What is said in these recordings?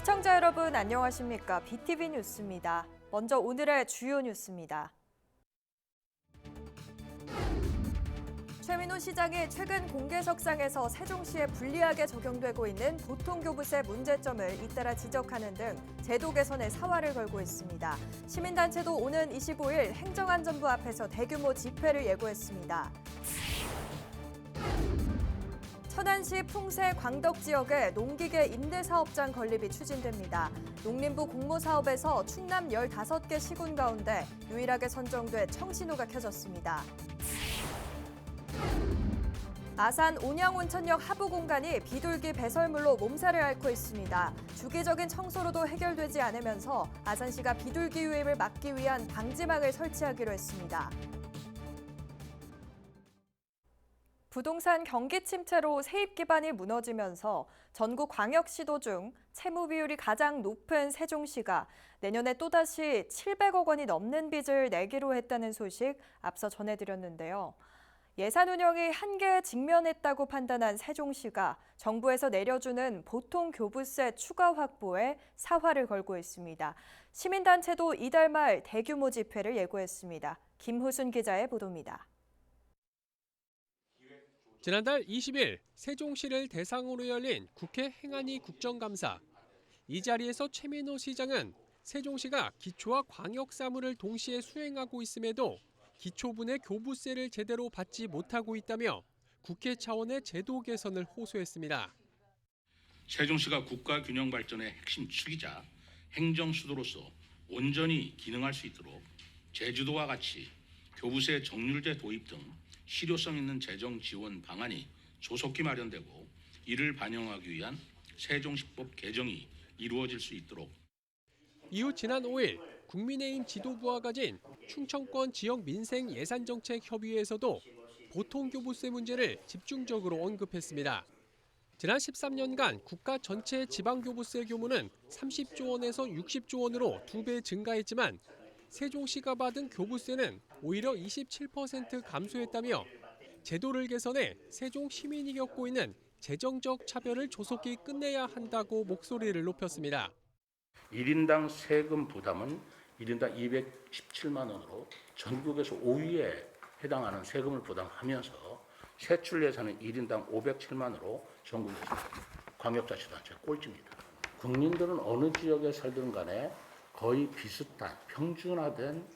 시청자 여러분 안녕하십니까? BTV 뉴스입니다. 먼저 오늘의 주요 뉴스입니다. 최민호 시장이 최근 공개석상에서 세종시에 불리하게 적용되고 있는 보통교부세 문제점을 잇따라 지적하는 등 제도 개선에 사활을 걸고 있습니다. 시민단체도 오는 25일 행정안전부 앞에서 대규모 집회를 예고했습니다. 천안시 풍새 광덕 지역에 농기계 임대사업장 건립이 추진됩니다. 농림부 공모사업에서 충남 15개 시군 가운데 유일하게 선정돼 청신호가 켜졌습니다. 아산 온양온천역 하부 공간이 비둘기 배설물로 몸살을 앓고 있습니다. 주기적인 청소로도 해결되지 않으면서 아산시가 비둘기 유입을 막기 위한 방지막을 설치하기로 했습니다. 부동산 경기 침체로 세입 기반이 무너지면서 전국 광역시도 중 채무 비율이 가장 높은 세종시가 내년에 또다시 700억 원이 넘는 빚을 내기로 했다는 소식 앞서 전해드렸는데요. 예산 운영이 한계에 직면했다고 판단한 세종시가 정부에서 내려주는 보통교부세 추가 확보에 사활을 걸고 있습니다. 시민단체도 이달 말 대규모 집회를 예고했습니다. 김후순 기자의 보도입니다. 지난달 20일 세종시를 대상으로 열린 국회 행안위 국정감사. 이 자리에서 최민호 시장은 세종시가 기초와 광역 사무를 동시에 수행하고 있음에도 기초분의 교부세를 제대로 받지 못하고 있다며 국회 차원의 제도 개선을 호소했습니다. 세종시가 국가 균형 발전의 핵심 축이자 행정 수도로서 온전히 기능할 수 있도록 제주도와 같이 교부세 정률제 도입 등 실효성 있는 재정 지원 방안이 조속히 마련되고 이를 반영하기 위한 세종시법 개정이 이루어질 수 있도록. 이후 지난 5일 국민의힘 지도부가 가진 충청권 지역 민생 예산정책협의회에서도 보통교부세 문제를 집중적으로 언급했습니다. 지난 13년간 국가 전체 지방교부세 규모는 30조 원에서 60조 원으로 2배 증가했지만 세종시가 받은 교부세는 오히려 27% 감소했다며 제도를 개선해 세종 시민이 겪고 있는 재정적 차별을 조속히 끝내야 한다고 목소리를 높였습니다. 1인당 세금 부담은 1인당 217만 원으로 전국에서 5위에 해당하는 세금을 부담하면서 세출 예산은 1인당 507만 원으로 전국에서 광역자치단체 꼴찌입니다. 국민들은 어느 지역에 살든 간에 거의 비슷한 평준화된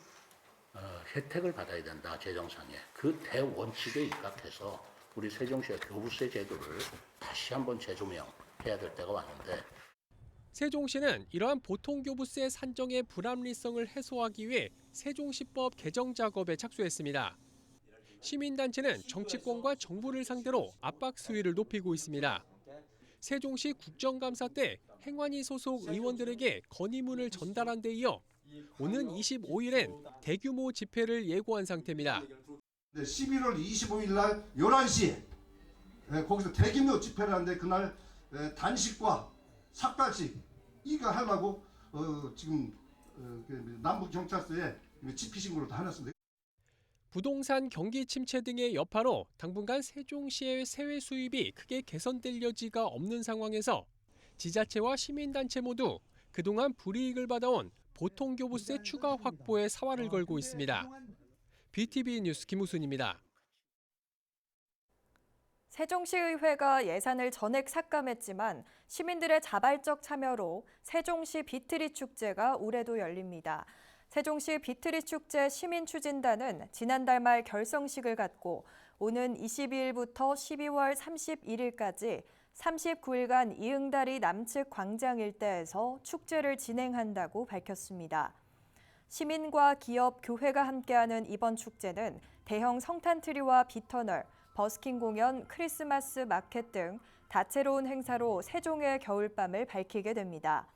혜택을 받아야 된다, 재정상에. 그 대원칙에 입각해서 우리 세종시의 교부세 제도를 다시 한번 재조명해야 될 때가 왔는데, 세종시는 이러한 보통교부세 산정의 불합리성을 해소하기 위해 세종시법 개정 작업에 착수했습니다. 시민단체는 정치권과 정부를 상대로 압박 수위를 높이고 있습니다. 세종시 국정감사 때 행안위 소속 의원들에게 건의문을 전달한 데 이어 오는 25일엔 대규모 집회를 예고한 상태입니다. 11월 25일 날 11시에 거기서 대규모 집회를 하는데 그날 단식과 삭발식 이거 하려고 지금 남부경찰서에 집회 신고를 해놨습니다. 부동산 경기 침체 등의 여파로 당분간 세종시의 세외 수입이 크게 개선될 여지가 없는 상황에서 지자체와 시민단체 모두 그동안 불이익을 받아온 보통교부세 추가 확보에 사활을 걸고 있습니다. BTV 뉴스 김우순입니다. 세종시의회가 예산을 전액 삭감했지만 시민들의 자발적 참여로 세종시 비트리 축제가 올해도 열립니다. 세종시 비트리 축제 시민추진단은 지난달 말 결성식을 갖고 오는 22일부터 12월 31일까지 39일간 이응다리 남측 광장 일대에서 축제를 진행한다고 밝혔습니다. 시민과 기업, 교회가 함께하는 이번 축제는 대형 성탄트리와 빛터널, 버스킹 공연, 크리스마스 마켓 등 다채로운 행사로 세종의 겨울밤을 밝히게 됩니다.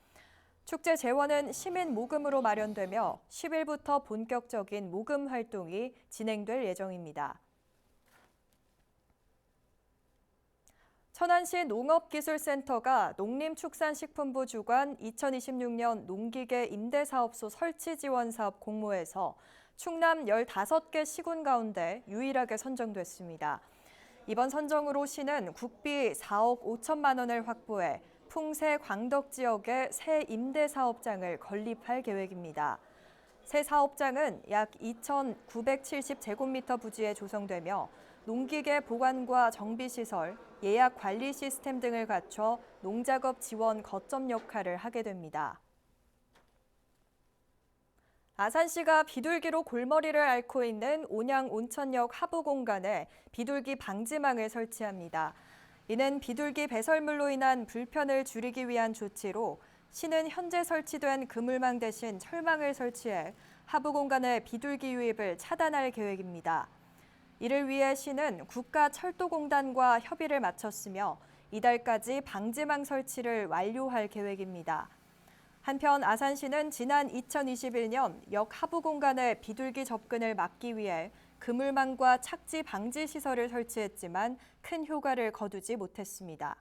축제 재원은 시민 모금으로 마련되며 10일부터 본격적인 모금 활동이 진행될 예정입니다. 천안시 농업기술센터가 농림축산식품부 주관 2026년 농기계 임대사업소 설치 지원 사업 공모에서 충남 15개 시군 가운데 유일하게 선정됐습니다. 이번 선정으로 시는 국비 4억 5천만 원을 확보해 풍세 광덕 지역에 새 임대 사업장을 건립할 계획입니다. 새 사업장은 약 2,970제곱미터 부지에 조성되며 농기계 보관과 정비시설, 예약 관리 시스템 등을 갖춰 농작업 지원 거점 역할을 하게 됩니다. 아산시가 비둘기로 골머리를 앓고 있는 온양 온천역 하부 공간에 비둘기 방지망을 설치합니다. 이는 비둘기 배설물로 인한 불편을 줄이기 위한 조치로 시는 현재 설치된 그물망 대신 철망을 설치해 하부 공간의 비둘기 유입을 차단할 계획입니다. 이를 위해 시는 국가철도공단과 협의를 마쳤으며 이달까지 방지망 설치를 완료할 계획입니다. 한편 아산시는 지난 2021년 역 하부 공간에 비둘기 접근을 막기 위해 그물망과 착지 방지 시설을 설치했지만 큰 효과를 거두지 못했습니다.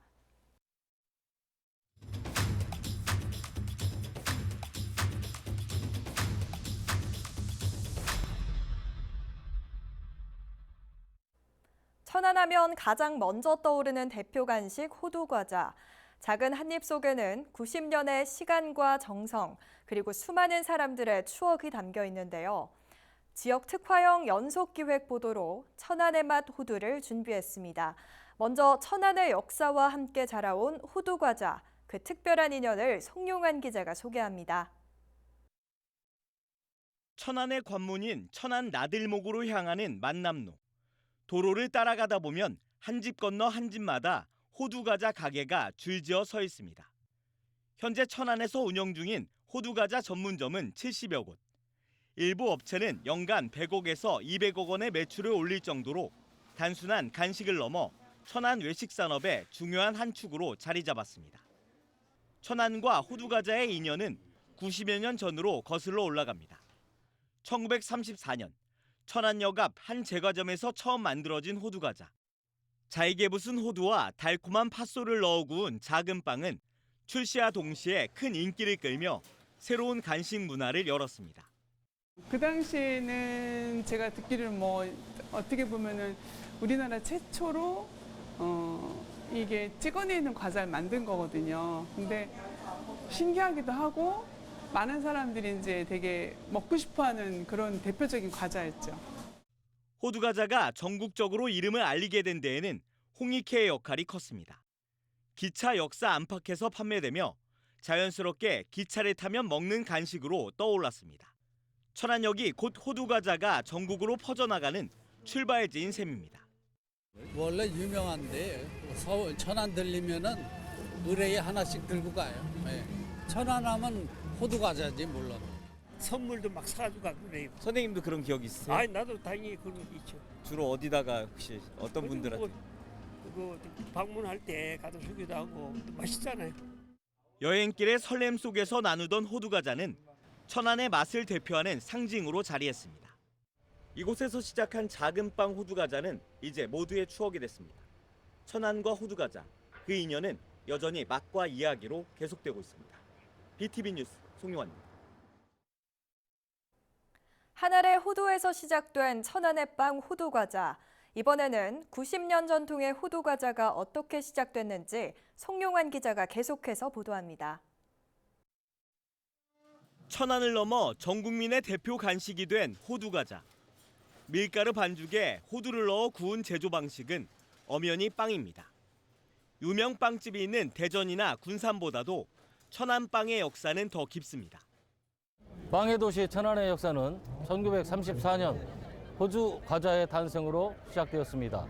천안하면 가장 먼저 떠오르는 대표 간식 호두과자. 작은 한 입 속에는 90년의 시간과 정성, 그리고 수많은 사람들의 추억이 담겨 있는데요. 지역 특화형 연속기획 보도로 천안의 맛 호두를 준비했습니다. 먼저 천안의 역사와 함께 자라온 호두과자, 그 특별한 인연을 송용환 기자가 소개합니다. 천안의 관문인 천안 나들목으로 향하는 만남로. 도로를 따라가다 보면 한 집 건너 한 집마다 호두과자 가게가 줄지어 서 있습니다. 현재 천안에서 운영 중인 호두과자 전문점은 70여 곳. 일부 업체는 연간 100억에서 200억 원의 매출을 올릴 정도로 단순한 간식을 넘어 천안 외식 산업의 중요한 한 축으로 자리 잡았습니다. 천안과 호두과자의 인연은 90여 년 전으로 거슬러 올라갑니다. 1934년 천안역 앞 한 제과점에서 처음 만들어진 호두과자. 잘게 부순 호두와 달콤한 팥소를 넣어 구운 작은 빵은 출시와 동시에 큰 인기를 끌며 새로운 간식 문화를 열었습니다. 그 당시에는 제가 듣기로는 어떻게 보면은 우리나라 최초로 이게 찍어내는 과자를 만든 거거든요. 근데 신기하기도 하고 많은 사람들이 이제 되게 먹고 싶어하는 그런 대표적인 과자였죠. 호두과자가 전국적으로 이름을 알리게 된 데에는 홍익회의 역할이 컸습니다. 기차 역사 안팎에서 판매되며 자연스럽게 기차를 타면 먹는 간식으로 떠올랐습니다. 천안역이 곧 호두과자가 전국으로 퍼져나가는 출발지인 셈입니다. 원래 유명한데 천안 들리면은 의뢰에 하나씩 들고 가요. 네. 천안하면 호두과자지 물론. 선물도 막 사가지고 가고 그래요. 선생님도 그런 기억 있으세요? 아니 나도 당연히 그런 게 있죠. 주로 어디다가 혹시 어떤 분들한테? 그거 방문할 때 가서 주기도 하고 맛있잖아요. 여행길의 설렘 속에서 나누던 호두과자는 천안의 맛을 대표하는 상징으로 자리했습니다. 이곳에서 시작한 작은 빵 호두과자는 이제 모두의 추억이 됐습니다. 천안과 호두과자, 그 인연은 여전히 맛과 이야기로 계속되고 있습니다. BTV 뉴스 송용환입니다. 한 알의 호두에서 시작된 천안의 빵 호두과자. 이번에는 90년 전통의 호두과자가 어떻게 시작됐는지 송용환 기자가 계속해서 보도합니다. 천안을 넘어 전 국민의 대표 간식이 된 호두과자. 밀가루 반죽에 호두를 넣어 구운 제조 방식은 엄연히 빵입니다. 유명 빵집이 있는 대전이나 군산보다도 천안 빵의 역사는 더 깊습니다. 빵의 도시 천안의 역사는 1934년 호두 과자의 탄생으로 시작되었습니다.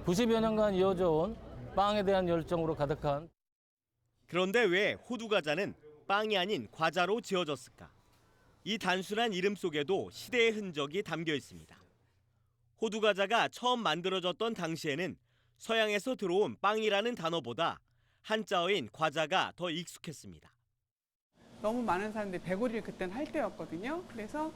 90여 년간 이어져 온 빵에 대한 열정으로 가득한. 그런데 왜 호두 과자는 빵이 아닌 과자로 지어졌을까? 이 단순한 이름 속에도 시대의 흔적이 담겨 있습니다. 호두 과자가 처음 만들어졌던 당시에는 서양에서 들어온 빵이라는 단어보다 한자어인 과자가 더 익숙했습니다. 너무 많은 사람들이 배고리를 그때는 할 때였거든요. 그래서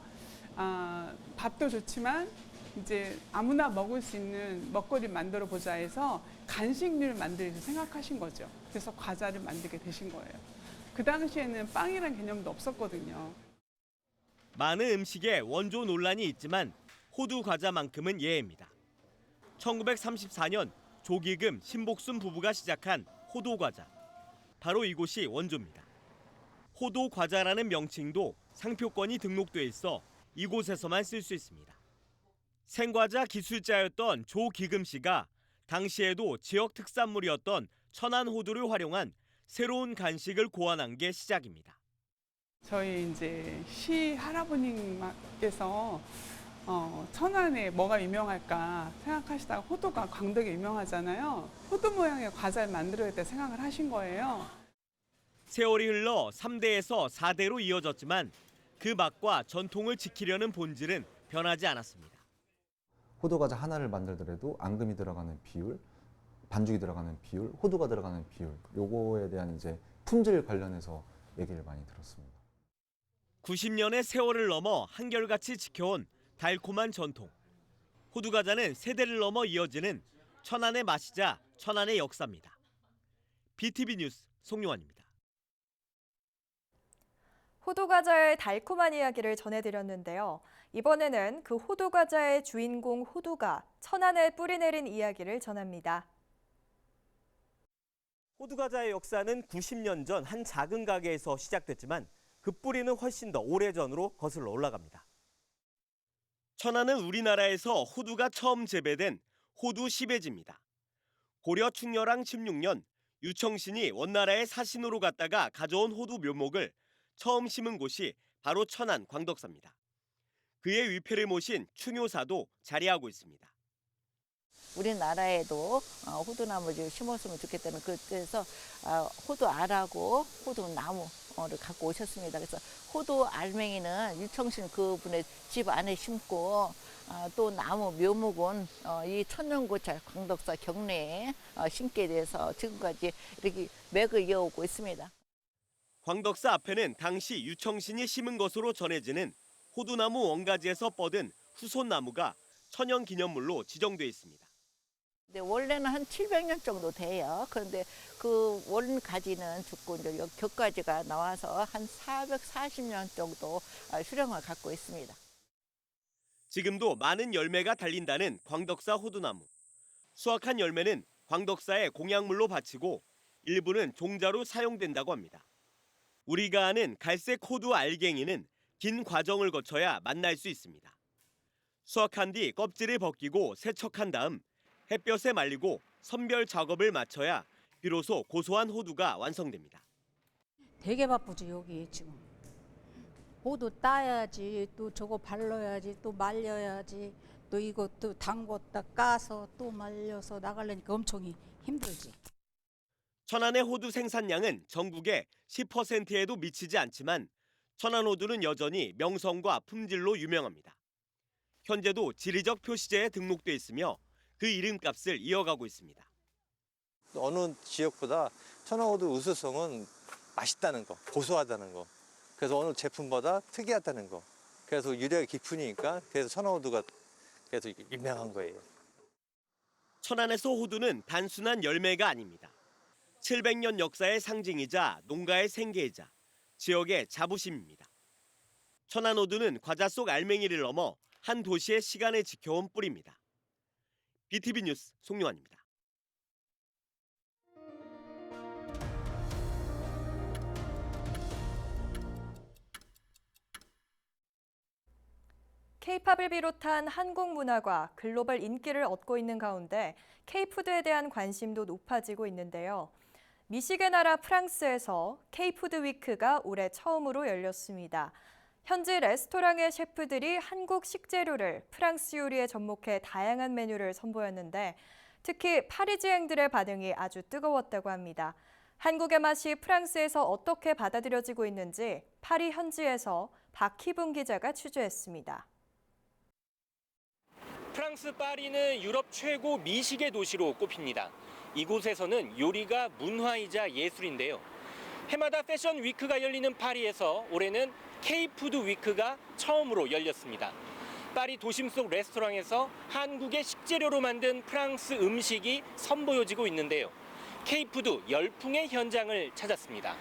밥도 좋지만 이제 아무나 먹을 수 있는 먹거리를 만들어 보자 해서 간식류를 만들기 생각하신 거죠. 그래서 과자를 만들게 되신 거예요. 그 당시에는 빵이라는 개념도 없었거든요. 많은 음식에 원조 논란이 있지만 호두 과자만큼은 예입니다. 1934년 조기금, 신복순 부부가 시작한 호두 과자. 바로 이곳이 원조입니다. 호도 과자라는 명칭도 상표권이 등록돼 있어 이곳에서만 쓸 수 있습니다. 생과자 기술자였던 조기금 씨가 당시에도 지역 특산물이었던 천안 호두를 활용한 새로운 간식을 고안한 게 시작입니다. 저희 이제 시 할아버님께서 천안에 뭐가 유명할까 생각하시다가 호두가 광덕에 유명하잖아요. 호두 모양의 과자를 만들어야겠다 생각을 하신 거예요. 세월이 흘러 3대에서 4대로 이어졌지만 그 맛과 전통을 지키려는 본질은 변하지 않았습니다. 호두과자 하나를 만들더라도 앙금이 들어가는 비율, 반죽이 들어가는 비율, 호두가 들어가는 비율, 요거에 대한 이제 품질 관련해서 얘기를 많이 들었습니다. 90년의 세월을 넘어 한결같이 지켜온 달콤한 전통. 호두과자는 세대를 넘어 이어지는 천안의 맛이자 천안의 역사입니다. BTV 뉴스 송용환입니다. 호두과자의 달콤한 이야기를 전해드렸는데요. 이번에는 그 호두과자의 주인공 호두가 천안에 뿌리내린 이야기를 전합니다. 호두과자의 역사는 90년 전 한 작은 가게에서 시작됐지만 그 뿌리는 훨씬 더 오래전으로 거슬러 올라갑니다. 천안은 우리나라에서 호두가 처음 재배된 호두 시베지입니다. 고려 충렬왕 16년 유청신이 원나라의 사신으로 갔다가 가져온 호두 묘목을 처음 심은 곳이 바로 천안 광덕사입니다. 그의 위패를 모신 충효사도 자리하고 있습니다. 우리나라에도 호두나무를 심었으면 좋겠다는 그때서 호두 알하고 호두 나무를 갖고 오셨습니다. 그래서 호두 알맹이는 유청신 그분의 집 안에 심고 또 나무 묘목은 이 천년고찰 광덕사 경내에 심게 돼서 지금까지 이렇게 맥을 이어오고 있습니다. 광덕사 앞에는 당시 유청신이 심은 것으로 전해지는 호두나무 원가지에서 뻗은 후손나무가 천연기념물로 지정돼 있습니다. 네, 원래는 한 700년 정도 돼요. 그런데 그 원가지는 죽고 이제 격가지가 나와서 한 440년 정도 수령을 갖고 있습니다. 지금도 많은 열매가 달린다는 광덕사 호두나무. 수확한 열매는 광덕사에 공약물로 바치고 일부는 종자로 사용된다고 합니다. 우리가 아는 갈색 호두 알갱이는 긴 과정을 거쳐야 만날 수 있습니다. 수확한 뒤 껍질을 벗기고 세척한 다음 햇볕에 말리고 선별 작업을 마쳐야 비로소 고소한 호두가 완성됩니다. 되게 바쁘지 여기 지금. 호두 따야지, 또 저거 발라야지, 또 말려야지, 또 이것도 담궜다 까서 또 말려서 나가려니까 엄청 힘들지. 천안의 호두 생산량은 전국의 10%에도 미치지 않지만 천안 호두는 여전히 명성과 품질로 유명합니다. 현재도 지리적 표시제에 등록돼 있으며 그 이름값을 이어가고 있습니다. 어느 지역보다 천안 호두 우수성은 맛있다는 거, 고소하다는 거. 그래서 어느 제품보다 특이하다는 거. 그래서 유래가 깊으니까 그래서 천안 호두가 계속 유명한 거예요. 천안에서 호두는 단순한 열매가 아닙니다. 700년 역사의 상징이자 농가의 생계이자 지역의 자부심입니다. 천안 호두는 과자 속 알맹이를 넘어 한 도시의 시간을 지켜온 뿌리입니다. BTV 뉴스 송용환입니다. K-팝을 비롯한 한국 문화가 글로벌 인기를 얻고 있는 가운데 K-푸드에 대한 관심도 높아지고 있는데요. 미식의 나라 프랑스에서 K-푸드 위크가 올해 처음으로 열렸습니다. 현지 레스토랑의 셰프들이 한국 식재료를 프랑스 요리에 접목해 다양한 메뉴를 선보였는데 특히 파리지앵들의 반응이 아주 뜨거웠다고 합니다. 한국의 맛이 프랑스에서 어떻게 받아들여지고 있는지 파리 현지에서 박희분 기자가 취재했습니다. 프랑스 파리는 유럽 최고 미식의 도시로 꼽힙니다. 이곳에서는 요리가 문화이자 예술인데요. 해마다 패션 위크가 열리는 파리에서 올해는 K-푸드 위크가 처음으로 열렸습니다. 파리 도심 속 레스토랑에서 한국의 식재료로 만든 프랑스 음식이 선보여지고 있는데요. K-푸드 열풍의 현장을 찾았습니다.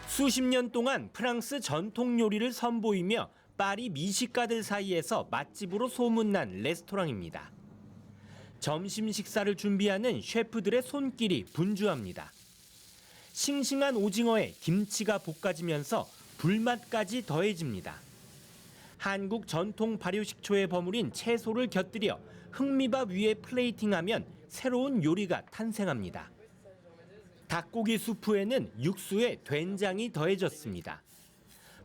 수십 년 동안 프랑스 전통 요리를 선보이며 파리 미식가들 사이에서 맛집으로 소문난 레스토랑입니다. 점심 식사를 준비하는 셰프들의 손길이 분주합니다. 싱싱한 오징어에 김치가 볶아지면서 불맛까지 더해집니다. 한국 전통 발효식초에 버무린 채소를 곁들여 흑미밥 위에 플레이팅하면 새로운 요리가 탄생합니다. 닭고기 수프에는 육수에 된장이 더해졌습니다.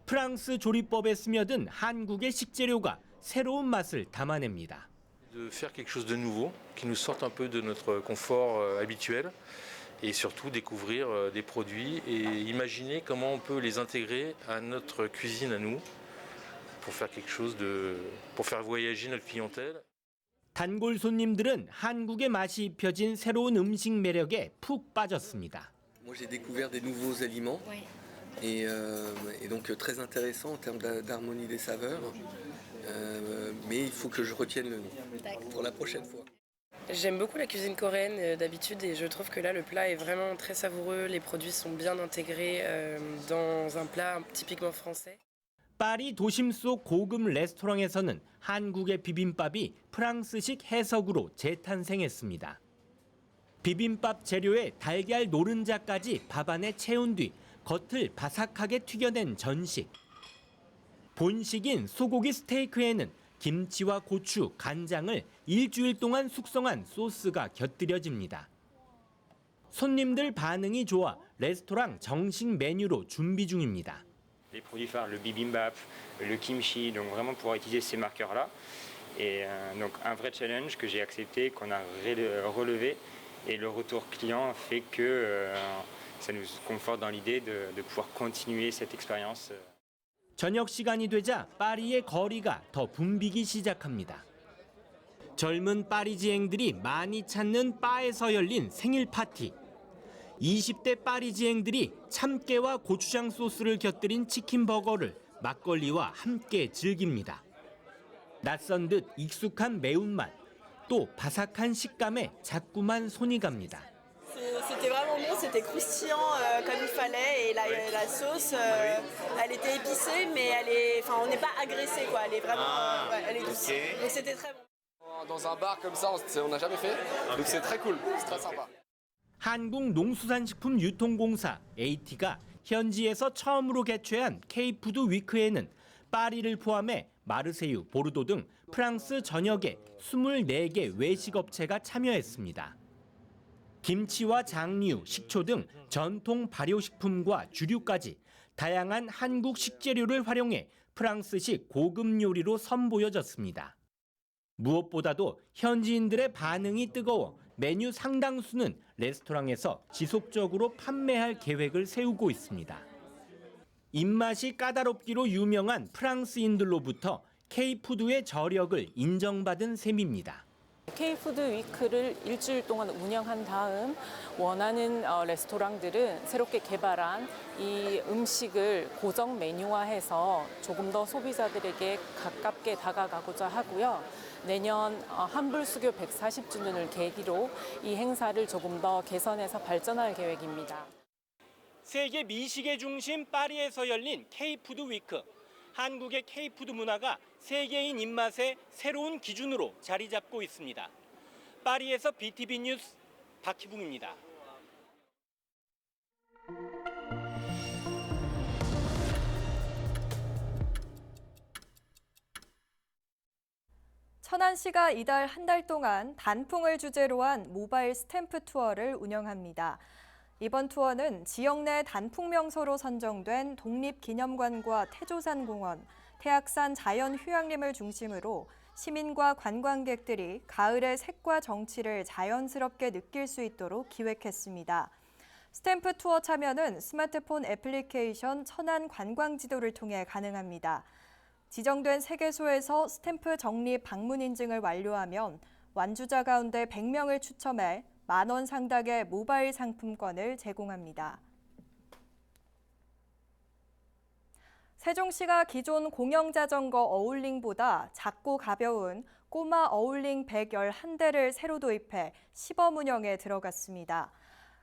프랑스 조리법에 스며든 한국의 식재료가 새로운 맛을 담아냅니다. De faire quelque chose de nouveau, qui nous sorte un peu de notre confort habituel et surtout découvrir des produits et imaginer comment on peut les intégrer à notre cuisine à nous pour faire quelque chose pour faire voyager notre clientèle. 단골 손님들은 한국의 맛이 입혀진 새로운 음식 매력에 푹 빠졌습니다. Moi j'ai découvert des nouveaux aliments et donc très intéressant en termes d'harmonie des saveurs. Mais il faut que je retienne le nom pour la prochaine fois. J'aime beaucoup la cuisine coréenne d'habitude et je trouve que là le plat est vraiment très savoureux, les produits sont bien intégrés dans un plat typiquement français. 파리 도심 속 고급 레스토랑에서는 한국의 비빔밥이 프랑스식 해석으로 재탄생했습니다. 비빔밥 재료에 달걀 노른자까지 밥 안에 채운 뒤 겉을 바삭하게 튀겨낸 전식. 본식인 소고기 스테이크에는 김치와 고추, 간장을 일주일 동안 숙성한 소스가 곁들여집니다. 손님들 반응이 좋아 레스토랑 정식 메뉴로 준비 중입니다. Les produits phares, le bibimbap, le kimchi, donc vraiment pouvoir utiliser ces marqueurs-là. Et donc un vrai challenge que j'ai accepté, qu'on a relevé, et le retour client fait que ça nous conforte dans l'idée de pouvoir continuer cette expérience. 저녁 시간이 되자 파리의 거리가 더 붐비기 시작합니다. 젊은 파리지앵들이 많이 찾는 바에서 열린 생일 파티. 20대 파리지앵들이 참깨와 고추장 소스를 곁들인 치킨 버거를 막걸리와 함께 즐깁니다. 낯선 듯 익숙한 매운맛, 또 바삭한 식감에 자꾸만 손이 갑니다. C'était vraiment bon, c'était croustillant comme il fallait et la sauce, elle était épicée mais on n'est pas agressé quoi, elle est vraiment, elle est douce. Donc c'était très bon. Dans un bar comme ça, on n'a jamais fait, donc c'est très cool, c'est très sympa. 한국농수산식품유통공사 AT가 현지에서 처음으로 개최한 K푸드 위크에는 파리를 포함해 마르세유, 보르도 등 프랑스 전역의 24개 외식업체가 참여했습니다. 김치와 장류, 식초 등 전통 발효식품과 주류까지 다양한 한국 식재료를 활용해 프랑스식 고급 요리로 선보여졌습니다. 무엇보다도 현지인들의 반응이 뜨거워 메뉴 상당수는 레스토랑에서 지속적으로 판매할 계획을 세우고 있습니다. 입맛이 까다롭기로 유명한 프랑스인들로부터 K푸드의 저력을 인정받은 셈입니다. K푸드 위크를 일주일 동안 운영한 다음 원하는 레스토랑들은 새롭게 개발한 이 음식을 고정 메뉴화해서 조금 더 소비자들에게 가깝게 다가가고자 하고요. 내년 한불수교 140주년을 계기로 이 행사를 조금 더 개선해서 발전할 계획입니다. 세계 미식의 중심 파리에서 열린 K푸드 위크. 한국의 K푸드 문화가 세계인 입맛의 새로운 기준으로 자리 잡고 있습니다. 파리에서 BTV 뉴스 박희붕입니다. 천안시가 이달 한 달 동안 단풍을 주제로 한 모바일 스탬프 투어를 운영합니다. 이번 투어는 지역 내 단풍 명소로 선정된 독립기념관과 태조산공원, 태악산 자연휴양림을 중심으로 시민과 관광객들이 가을의 색과 정취를 자연스럽게 느낄 수 있도록 기획했습니다. 스탬프 투어 참여는 스마트폰 애플리케이션 천안 관광지도를 통해 가능합니다. 지정된 3개소에서 스탬프 적립 방문 인증을 완료하면 완주자 가운데 100명을 추첨해 만원 상당의 모바일 상품권을 제공합니다. 세종시가 기존 공영자전거 어울링보다 작고 가벼운 꼬마 어울링 111대를 새로 도입해 시범 운영에 들어갔습니다.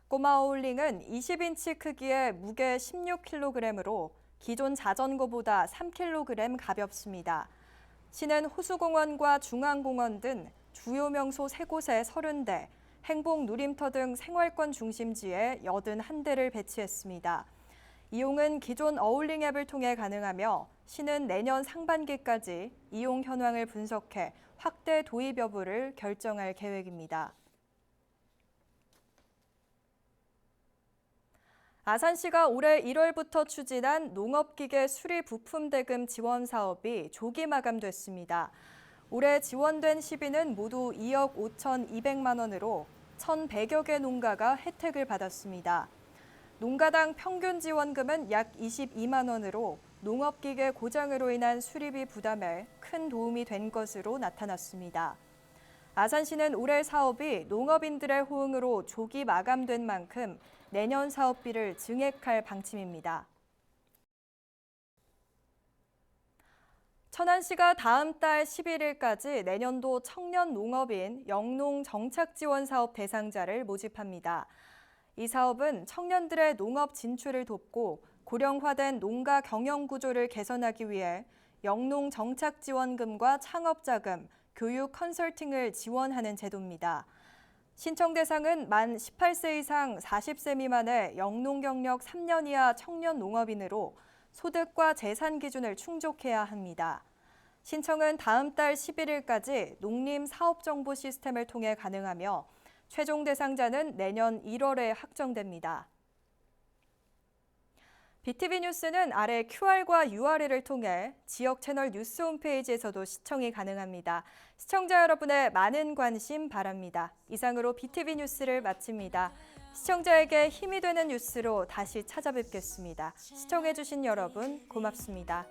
꼬마 어울링은 20인치 크기의 무게 16kg으로 기존 자전거보다 3kg 가볍습니다. 시는 호수공원과 중앙공원 등 주요 명소 3곳에 30대, 행복 누림터 등 생활권 중심지에 81대를 배치했습니다. 이용은 기존 어울링 앱을 통해 가능하며 시는 내년 상반기까지 이용 현황을 분석해 확대 도입 여부를 결정할 계획입니다. 아산시가 올해 1월부터 추진한 농업기계 수리 부품 대금 지원 사업이 조기 마감됐습니다. 올해 지원된 시비는 모두 2억 5,200만 원으로 1,100여 개 농가가 혜택을 받았습니다. 농가당 평균 지원금은 약 22만 원으로 농업기계 고장으로 인한 수리비 부담에 큰 도움이 된 것으로 나타났습니다. 아산시는 올해 사업이 농업인들의 호응으로 조기 마감된 만큼 내년 사업비를 증액할 방침입니다. 천안시가 다음 달 11일까지 내년도 청년 농업인 영농 정착 지원 사업 대상자를 모집합니다. 이 사업은 청년들의 농업 진출을 돕고 고령화된 농가 경영 구조를 개선하기 위해 영농 정착 지원금과 창업 자금, 교육 컨설팅을 지원하는 제도입니다. 신청 대상은 만 18세 이상 40세 미만의 영농 경력 3년 이하 청년 농업인으로 소득과 재산 기준을 충족해야 합니다. 신청은 다음 달 11일까지 농림 사업 정보 시스템을 통해 가능하며 최종 대상자는 내년 1월에 확정됩니다. BTV 뉴스는 아래 QR과 URL을 통해 지역 채널 뉴스 홈페이지에서도 시청이 가능합니다. 시청자 여러분의 많은 관심 바랍니다. 이상으로 BTV 뉴스를 마칩니다. 시청자에게 힘이 되는 뉴스로 다시 찾아뵙겠습니다. 시청해주신 여러분 고맙습니다.